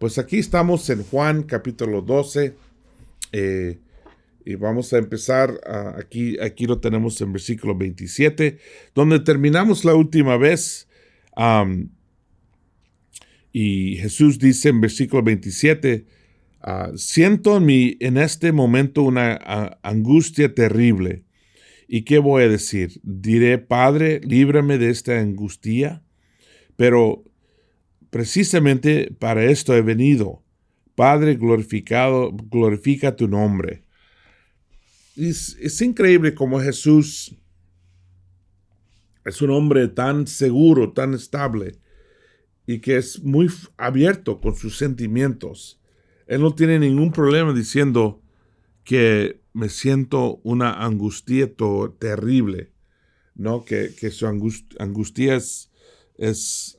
Pues aquí estamos en Juan capítulo 12 y vamos a empezar, aquí lo tenemos en versículo 27, donde terminamos la última vez. Y Jesús dice en versículo 27, siento en este momento una angustia terrible. ¿Y qué voy a decir? Diré, Padre, líbrame de esta angustia, pero precisamente para esto he venido. Padre, glorifica tu nombre. Es increíble cómo Jesús es un hombre tan seguro, tan estable, y que es muy abierto con sus sentimientos. Él no tiene ningún problema diciendo que me siento una angustia terrible, ¿no? Que su angustia es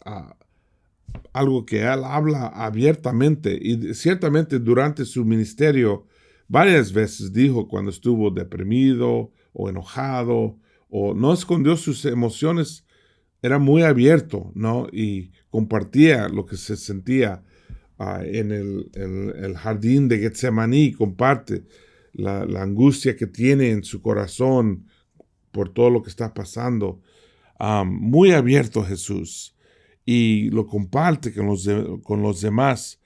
algo que él habla abiertamente, y ciertamente durante su ministerio varias veces dijo cuando estuvo deprimido o enojado, o no escondió sus emociones, era muy abierto, ¿no? Y compartía lo que se sentía en el jardín de Getsemaní, comparte la angustia que tiene en su corazón por todo lo que está pasando. Muy abierto Jesús, y lo comparte con los demás.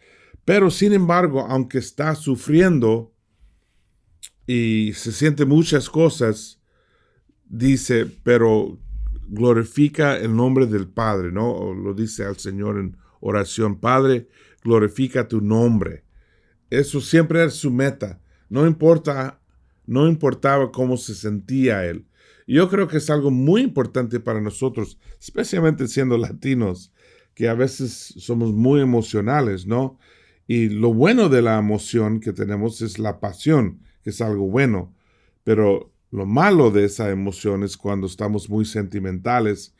Pero sin embargo, aunque está sufriendo y se siente muchas cosas, dice, pero glorifica el nombre del Padre, ¿no? O lo dice al Señor en oración: Padre, glorifica tu nombre. Eso siempre era su meta. No importaba cómo se sentía él. Y yo creo que es algo muy importante para nosotros, especialmente siendo latinos, que a veces somos muy emocionales, ¿no? Y lo bueno de la emoción que tenemos es la pasión, que es algo bueno. Pero lo malo de esa emoción es cuando estamos muy sentimentales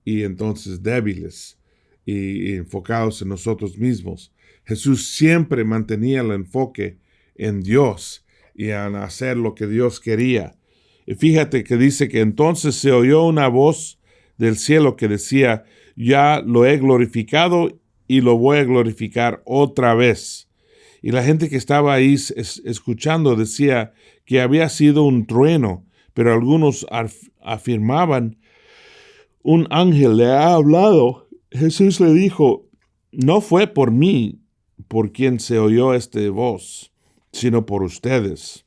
y entonces débiles y enfocados en nosotros mismos. Jesús siempre mantenía el enfoque en Dios y en hacer lo que Dios quería. Y fíjate que dice que entonces se oyó una voz del cielo que decía: ya lo he glorificado y lo voy a glorificar otra vez. Y la gente que estaba ahí escuchando decía que había sido un trueno, pero algunos afirmaban: un ángel le ha hablado. Jesús le dijo: no fue por mí por quien se oyó esta voz, sino por ustedes.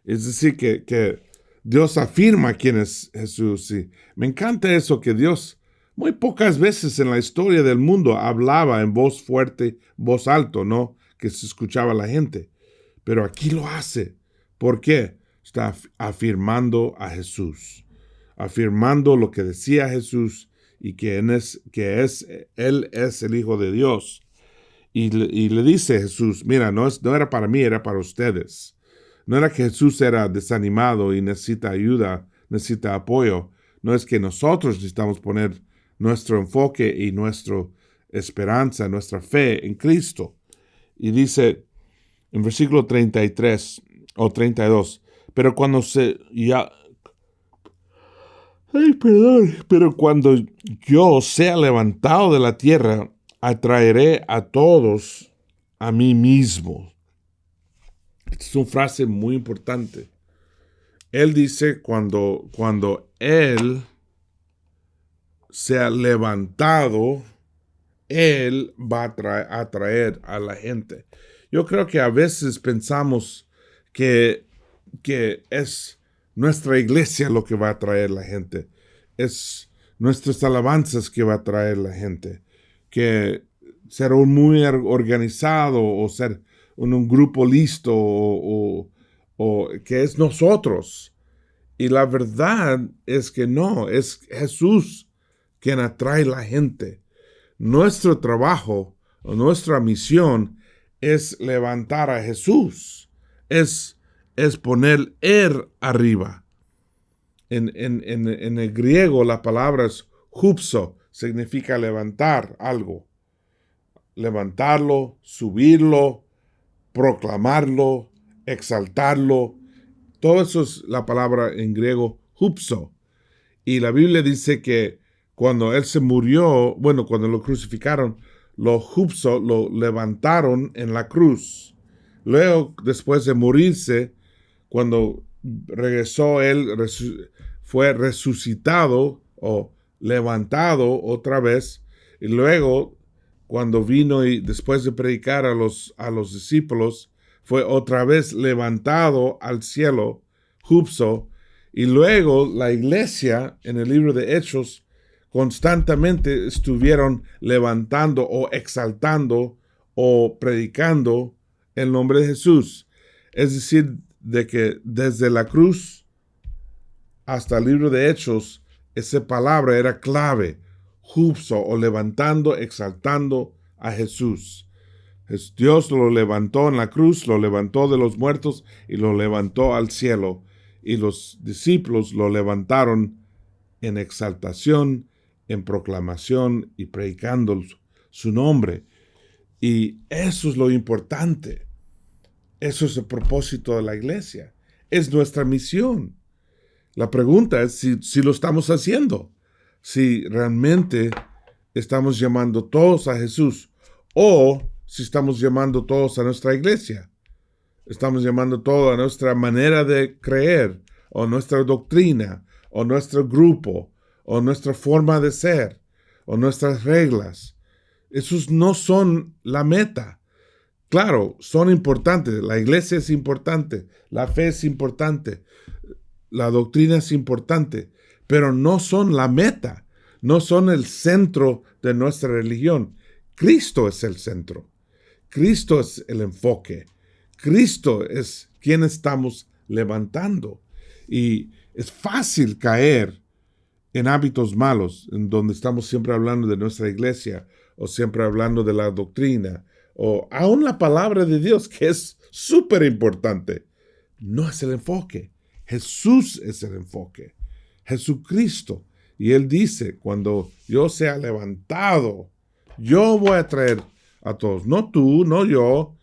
Es decir, que Dios afirma quién es Jesús. Y me encanta eso, que Dios muy pocas veces en la historia del mundo hablaba en voz fuerte, voz alto, ¿no? Que se escuchaba la gente. Pero aquí lo hace. ¿Por qué? Está afirmando a Jesús, afirmando lo que decía Jesús, y Él es el Hijo de Dios. Y le dice Jesús: mira, no era para mí, era para ustedes. No era que Jesús era desanimado y necesita ayuda, necesita apoyo. No es que nosotros necesitamos poner nuestro enfoque y nuestra esperanza, nuestra fe en Cristo. Y dice en versículo 33 o 32, pero cuando pero cuando yo sea levantado de la tierra, atraeré a todos a mí mismo. Esta es una frase muy importante. Él dice cuando Él sea levantado, Él va a atraer a la gente. Yo creo que a veces pensamos que es nuestra iglesia lo que va a atraer a la gente. Es nuestras alabanzas que va a atraer a la gente. Que ser muy organizado o ser un grupo listo o que es nosotros. Y la verdad es que no, es Jesús quien atrae a la gente. Nuestro trabajo o nuestra misión es levantar a Jesús, es poner Él arriba. En el griego la palabra es hupso, significa levantar algo. Levantarlo, subirlo, proclamarlo, exaltarlo. Todo eso es la palabra en griego hupso. Y la Biblia dice que cuando Él se murió, cuando lo crucificaron, lo jupso, lo levantaron en la cruz. Luego, después de morirse, cuando regresó él, fue resucitado o levantado otra vez. Y luego, cuando vino y después de predicar a los discípulos, fue otra vez levantado al cielo, jupso. Y luego la iglesia, en el libro de Hechos, constantemente estuvieron levantando o exaltando o predicando el nombre de Jesús. Es decir, de que desde la cruz hasta el libro de Hechos, esa palabra era clave, jupso o levantando, exaltando a Jesús. Dios lo levantó en la cruz, lo levantó de los muertos y lo levantó al cielo. Y los discípulos lo levantaron en exaltación, en proclamación y predicando su nombre. Y eso es lo importante. Eso es el propósito de la iglesia. Es nuestra misión. La pregunta es si lo estamos haciendo. Si realmente estamos llamando todos a Jesús o si estamos llamando todos a nuestra iglesia. Estamos llamando todo a nuestra manera de creer o nuestra doctrina o nuestro grupo o nuestra forma de ser o nuestras reglas. Esos no son la meta. Claro, son importantes. La iglesia es importante. La fe es importante. La doctrina es importante. Pero no son la meta. No son el centro de nuestra religión. Cristo es el centro. Cristo es el enfoque. Cristo es quien estamos levantando. Y es fácil caer en hábitos malos, en donde estamos siempre hablando de nuestra iglesia, o siempre hablando de la doctrina, o aún la palabra de Dios, que es súper importante. No es el enfoque. Jesús es el enfoque. Jesucristo. Y Él dice, cuando yo sea levantado, yo voy a traer a todos. No tú, no yo.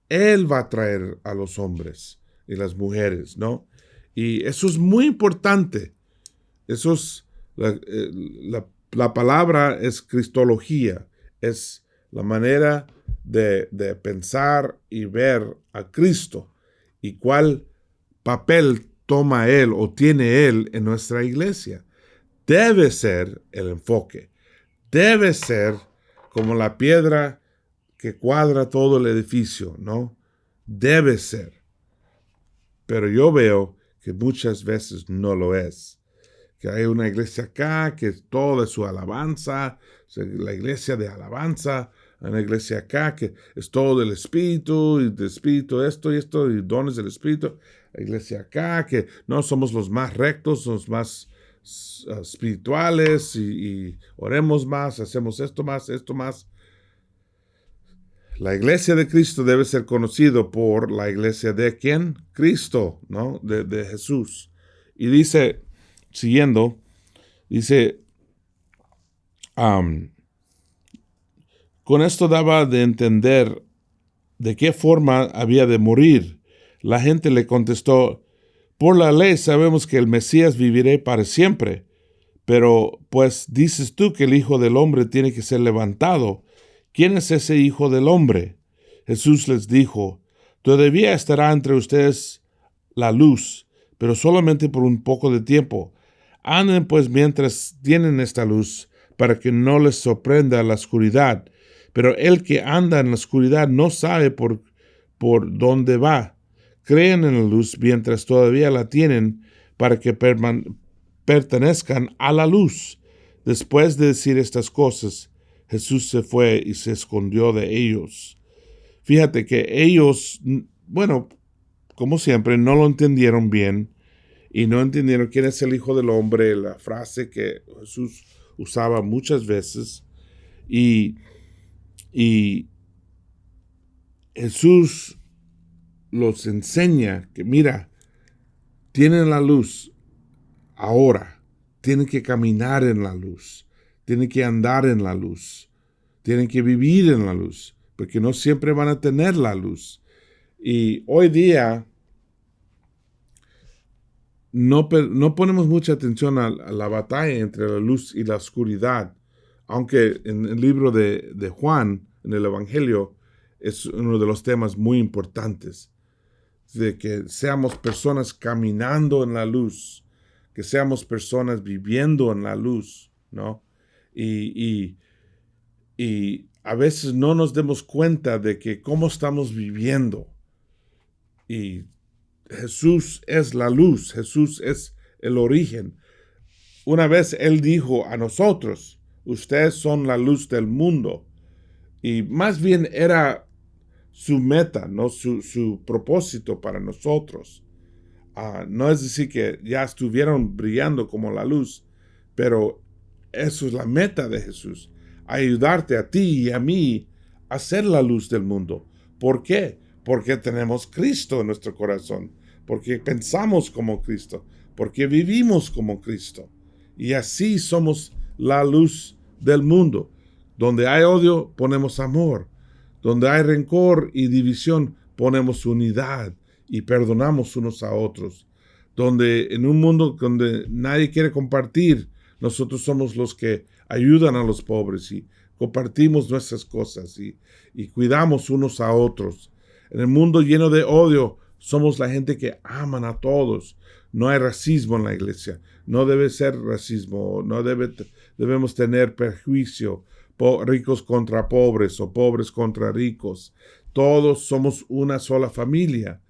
Él va a traer a los hombres y las mujeres, ¿no? Y eso es muy importante. Eso es, la palabra es cristología. Es la manera de pensar y ver a Cristo. Y cuál papel toma Él o tiene Él en nuestra iglesia. Debe ser el enfoque. Debe ser como la piedra que cuadra todo el edificio, ¿no? Debe ser. Pero yo veo que muchas veces no lo es. Que hay una iglesia acá que es toda su alabanza, la iglesia de alabanza, una iglesia acá que es todo del Espíritu, y del Espíritu esto y esto, y dones del Espíritu. La iglesia acá que no somos los más rectos, los más espirituales, y oremos más, hacemos esto más. La iglesia de Cristo debe ser conocido por la iglesia de ¿quién? Cristo, ¿no? De Jesús. Y dice, siguiendo, dice, con esto daba de entender de qué forma había de morir. La gente le contestó, por la ley sabemos que el Mesías vivirá para siempre, pero pues dices tú que el Hijo del Hombre tiene que ser levantado. ¿Quién es ese Hijo del Hombre? Jesús les dijo, todavía estará entre ustedes la luz, pero solamente por un poco de tiempo. Anden pues mientras tienen esta luz, para que no les sorprenda la oscuridad. Pero el que anda en la oscuridad no sabe por dónde va. Creen en la luz mientras todavía la tienen, para que pertenezcan a la luz. Después de decir estas cosas, Jesús se fue y se escondió de ellos. Fíjate que ellos, bueno, como siempre, no lo entendieron bien y no entendieron quién es el Hijo del Hombre, la frase que Jesús usaba muchas veces. Y Jesús los enseña que, mira, tienen la luz ahora, tienen que caminar en la luz, tienen que andar en la luz, tienen que vivir en la luz, porque no siempre van a tener la luz. Y hoy día no ponemos mucha atención a la batalla entre la luz y la oscuridad, aunque en el libro de Juan, en el Evangelio, es uno de los temas muy importantes, de que seamos personas caminando en la luz, que seamos personas viviendo en la luz, ¿no? Y a veces no nos demos cuenta de que cómo estamos viviendo. Y Jesús es la luz, Jesús es el origen. Una vez Él dijo a nosotros, ustedes son la luz del mundo. Y más bien era su meta, ¿no? Su propósito para nosotros. No es decir que ya estuvieron brillando como la luz, pero eso es la meta de Jesús, ayudarte a ti y a mí a ser la luz del mundo. ¿Por qué? Porque tenemos Cristo en nuestro corazón, porque pensamos como Cristo, porque vivimos como Cristo. Y así somos la luz del mundo. Donde hay odio, ponemos amor. Donde hay rencor y división, ponemos unidad y perdonamos unos a otros. Donde en un mundo donde nadie quiere compartir, nosotros somos los que ayudan a los pobres y compartimos nuestras cosas y cuidamos unos a otros. En el mundo lleno de odio, somos la gente que aman a todos. No hay racismo en la iglesia. No debe ser racismo. No debemos tener prejuicio. Ricos contra pobres o pobres contra ricos. Todos somos una sola familia.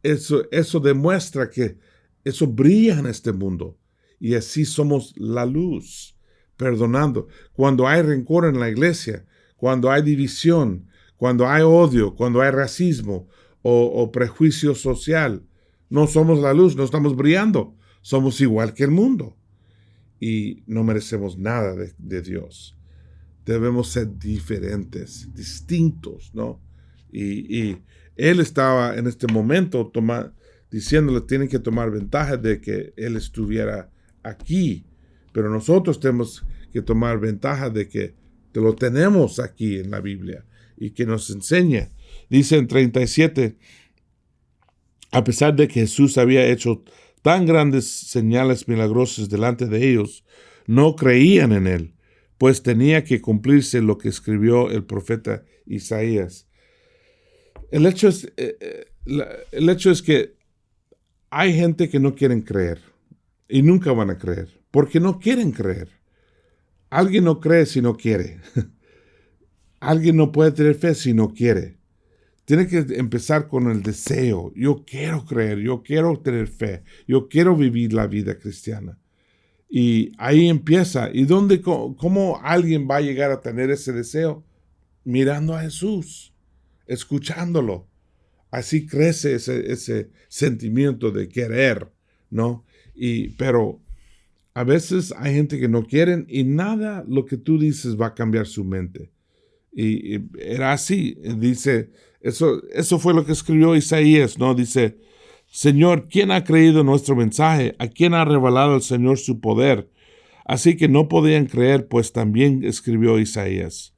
Eso demuestra que eso brilla en este mundo. Y así somos la luz, perdonando. Cuando hay rencor en la iglesia, cuando hay división, cuando hay odio, cuando hay racismo o prejuicio social, no somos la luz, no estamos brillando. Somos igual que el mundo. Y no merecemos nada de Dios. Debemos ser diferentes, distintos, ¿no? Y Él estaba en este momento diciéndole, tienen que tomar ventaja de que Él estuviera aquí, pero nosotros tenemos que tomar ventaja de que lo tenemos aquí en la Biblia y que nos enseña. Dice en 37, a pesar de que Jesús había hecho tan grandes señales milagrosas delante de ellos, no creían en Él, pues tenía que cumplirse lo que escribió el profeta Isaías. El hecho es que hay gente que no quieren creer y nunca van a creer, porque no quieren creer. Alguien no cree si no quiere. Alguien no puede tener fe si no quiere. Tiene que empezar con el deseo. Yo quiero creer, yo quiero tener fe, yo quiero vivir la vida cristiana. Y ahí empieza. ¿Y cómo alguien va a llegar a tener ese deseo? Mirando a Jesús, escuchándolo. Así crece ese sentimiento de querer, ¿no? Pero a veces hay gente que no quieren y nada lo que tú dices va a cambiar su mente. Y era así. Dice, eso fue lo que escribió Isaías, ¿no? Dice, Señor, ¿quién ha creído nuestro mensaje? ¿A quién ha revelado el Señor su poder? Así que no podían creer, pues también escribió Isaías.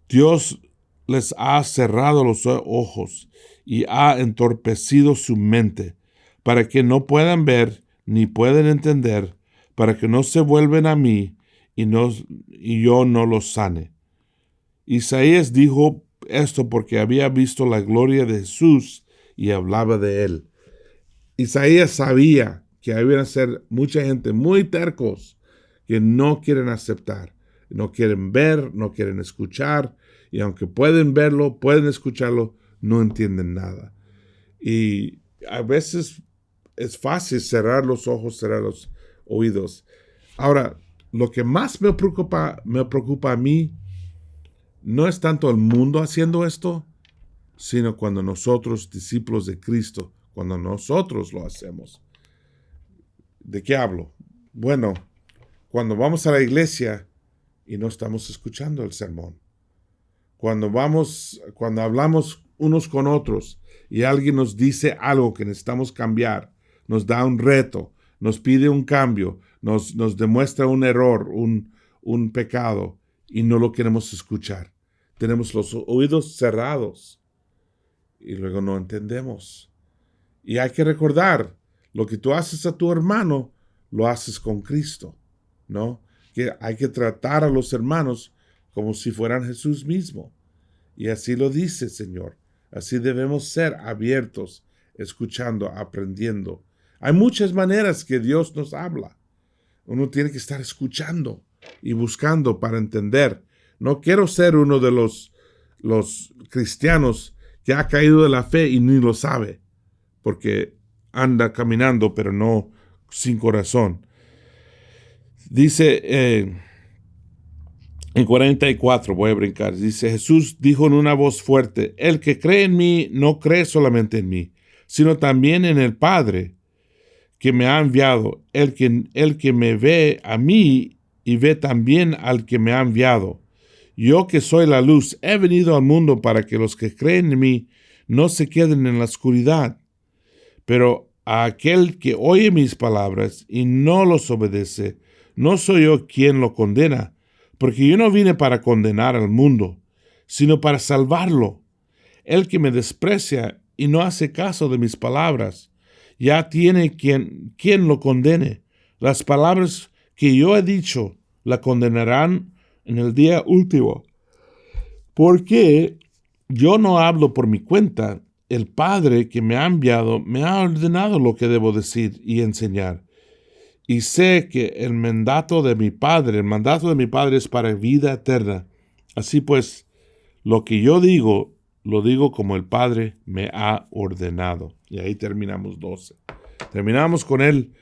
Dios les ha cerrado los ojos y ha entorpecido su mente, para que no puedan ver ni puedan entender, para que no se vuelvan a mí y yo no los sane. Isaías dijo esto porque había visto la gloria de Jesús y hablaba de él. Isaías sabía que había a ser mucha gente muy tercos que no quieren aceptar, no quieren ver, no quieren escuchar, y aunque pueden verlo, pueden escucharlo, no entienden nada. Y a veces es fácil cerrar los ojos, cerrar los oídos. Ahora, lo que más me preocupa a mí no es tanto el mundo haciendo esto, sino cuando nosotros, discípulos de Cristo, cuando nosotros lo hacemos. ¿De qué hablo? Bueno, cuando vamos a la iglesia y no estamos escuchando el sermón. Cuando hablamos unos con otros y alguien nos dice algo que necesitamos cambiar, nos da un reto, nos pide un cambio, nos demuestra un error, un pecado, y no lo queremos escuchar. Tenemos los oídos cerrados y luego no entendemos. Y hay que recordar, lo que tú haces a tu hermano, lo haces con Cristo, ¿no? que hay que tratar a los hermanos como si fueran Jesús mismo. Y así lo dice el Señor. Así debemos ser abiertos, escuchando, aprendiendo. Hay muchas maneras que Dios nos habla. Uno tiene que estar escuchando y buscando para entender. No quiero ser uno de los cristianos que ha caído de la fe y ni lo sabe, porque anda caminando, pero no sin corazón. Dice en 44, voy a brincar, dice: Jesús dijo en una voz fuerte: el que cree en mí no cree solamente en mí, sino también en el Padre que me ha enviado. El que me ve a mí y ve también al que me ha enviado. Yo, que soy la luz, he venido al mundo para que los que creen en mí no se queden en la oscuridad. Pero a aquel que oye mis palabras y no los obedece, no soy yo quien lo condena, porque yo no vine para condenar al mundo, sino para salvarlo. El que me desprecia y no hace caso de mis palabras, ya tiene quien lo condene. Las palabras que yo he dicho la condenarán en el día último. Porque yo no hablo por mi cuenta. El Padre que me ha enviado me ha ordenado lo que debo decir y enseñar. Y sé que el mandato de mi Padre es para vida eterna. Así pues, lo que yo digo, lo digo como el Padre me ha ordenado. Y ahí terminamos 12. Terminamos con él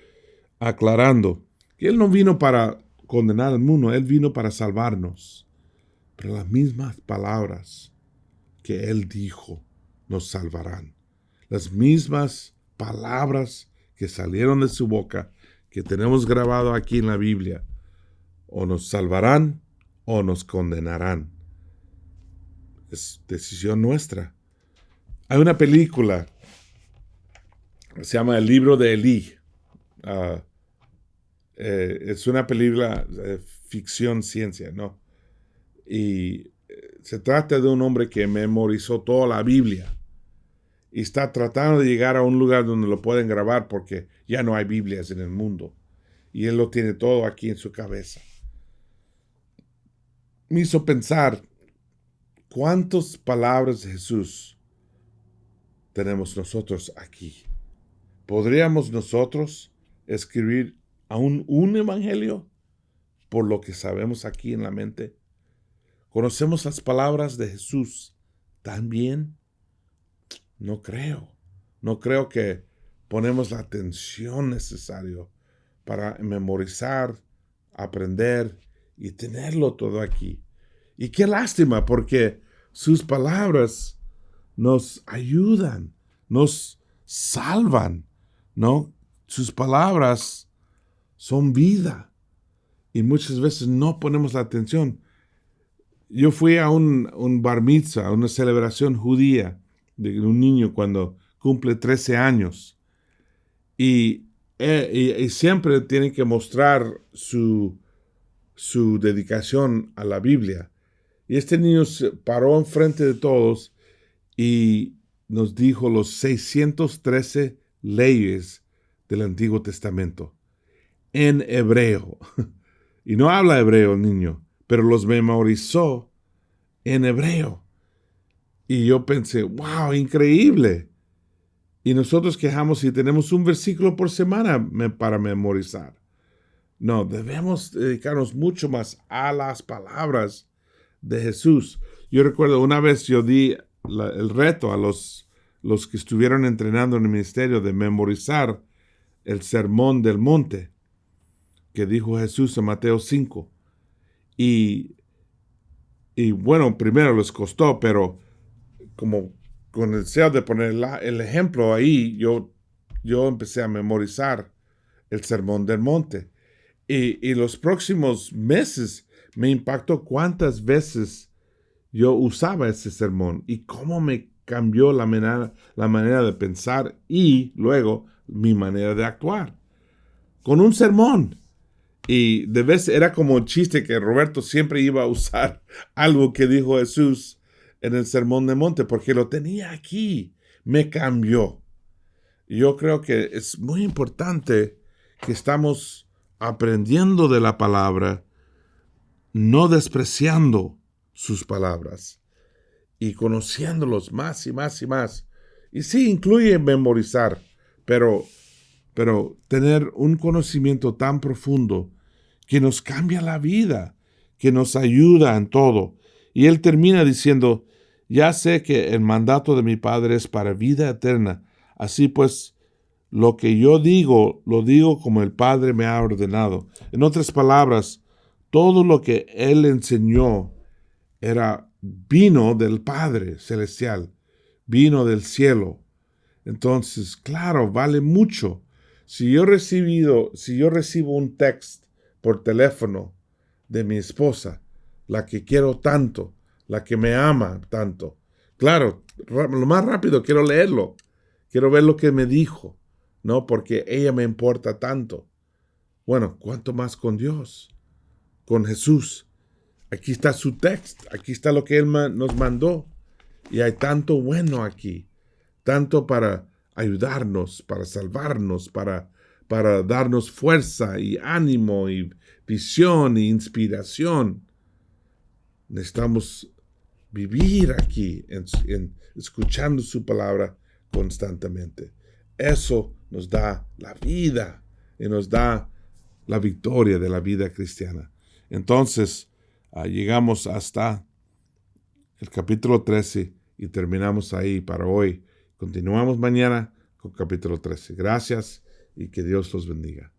aclarando que él no vino para condenar al mundo, él vino para salvarnos. Pero las mismas palabras que él dijo nos salvarán. Las mismas palabras que salieron de su boca, que tenemos grabado aquí en la Biblia, o nos salvarán o nos condenarán. Es decisión nuestra. Hay una película que se llama El libro de Elí. Es una película de ficción, ciencia, ¿no? Y se trata de un hombre que memorizó toda la Biblia y está tratando de llegar a un lugar donde lo pueden grabar porque ya no hay Biblias en el mundo. Y él lo tiene todo aquí en su cabeza. Me hizo pensar, ¿cuántas palabras de Jesús tenemos nosotros aquí? ¿Podríamos nosotros escribir aún un evangelio por lo que sabemos aquí en la mente? ¿Conocemos las palabras de Jesús tan bien? No creo. No creo que ponemos la atención necesaria para memorizar, aprender y tenerlo todo aquí. Y qué lástima, porque sus palabras nos ayudan, nos salvan, ¿no? Sus palabras son vida y muchas veces no ponemos la atención. Yo fui a un bar mitzvah, a una celebración judía de un niño cuando cumple 13 años y siempre tienen que mostrar su dedicación a la Biblia. Y este niño se paró enfrente de todos y nos dijo los 613 leyes del Antiguo Testamento en hebreo. Y no habla hebreo el niño, pero los memorizó en hebreo. Y yo pensé, wow, increíble. Y nosotros quejamos si tenemos un versículo por semana para memorizar. No, debemos dedicarnos mucho más a las palabras de Jesús. Yo recuerdo una vez yo di el reto a los que estuvieron entrenando en el ministerio de memorizar el sermón del monte que dijo Jesús en Mateo 5. Y bueno, primero les costó, pero como con el deseo de poner el ejemplo ahí, yo empecé a memorizar el sermón del monte. Y los próximos meses me impactó cuántas veces yo usaba ese sermón y cómo me cambió la manera de pensar y luego mi manera de actuar. Con un sermón. Y de vez era como un chiste que Roberto siempre iba a usar algo que dijo Jesús en el sermón del monte porque lo tenía aquí. Me cambió. Yo creo que es muy importante que estamos aprendiendo de la palabra no despreciando sus palabras y conociéndolos más y más y más. Y sí, incluye memorizar, pero tener un conocimiento tan profundo que nos cambia la vida, que nos ayuda en todo. Y él termina diciendo, ya sé que el mandato de mi Padre es para vida eterna. Así pues, lo que yo digo, lo digo como el Padre me ha ordenado. En otras palabras, todo lo que él enseñó vino del Padre celestial, vino del cielo. Entonces, claro, vale mucho. Si yo recibo un text por teléfono de mi esposa, la que quiero tanto, la que me ama tanto, claro, lo más rápido quiero leerlo, quiero ver lo que me dijo, ¿no? Porque ella me importa tanto. Bueno, ¿cuánto más con Dios? Con Jesús. Aquí está su text, aquí está lo que Él nos mandó. Y hay tanto bueno aquí, tanto para ayudarnos, para salvarnos, para darnos fuerza y ánimo y visión e inspiración. Necesitamos vivir aquí escuchando su palabra constantemente. Eso nos da la vida y nos da la victoria de la vida cristiana. Entonces, llegamos hasta el capítulo 13 y terminamos ahí para hoy. Continuamos mañana con capítulo 13. Gracias y que Dios los bendiga.